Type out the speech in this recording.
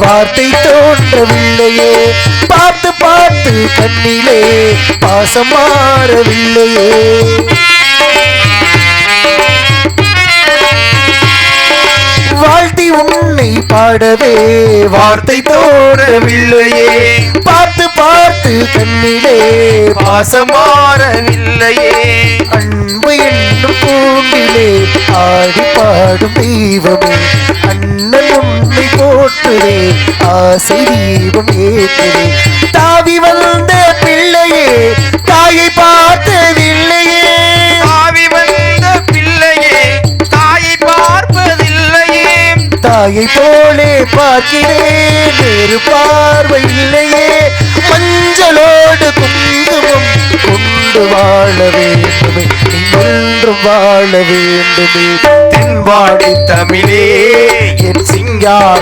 வார்த்தை தோன்றவில்லையே, பார்த்து பார்த்து கண்ணிலே பாசம் மாறவில்லையே. வாழ்த்தி உன்னை பாடவே வார்த்தை தோன்றவில்லையே, பார்த்து பார்த்து கண்ணிலே பாசம் மாறவில்லையே. அன்பு என்னும் பூண்டிலே ஆடி பாடும் தெய்வமே, அண்ணன் உன்னை போற்றுவே ஆசை தீபம் ஏற்றுவே. தாவி வந்த பிள்ளையே தாயை பார்த்ததில்லையே, தாவி வந்த பிள்ளையே தாயை பார்ப்பதில்லையே. தாயை போலே பார்க்கிறேன் வேறு பார்வை இல்லையே. மஞ்சளோடு குங்குமம் கொண்டு வாழ வேண்டுமே, நீ வாழ வேண்டுமே. தென்பாடி தமிழே என் சிங்கார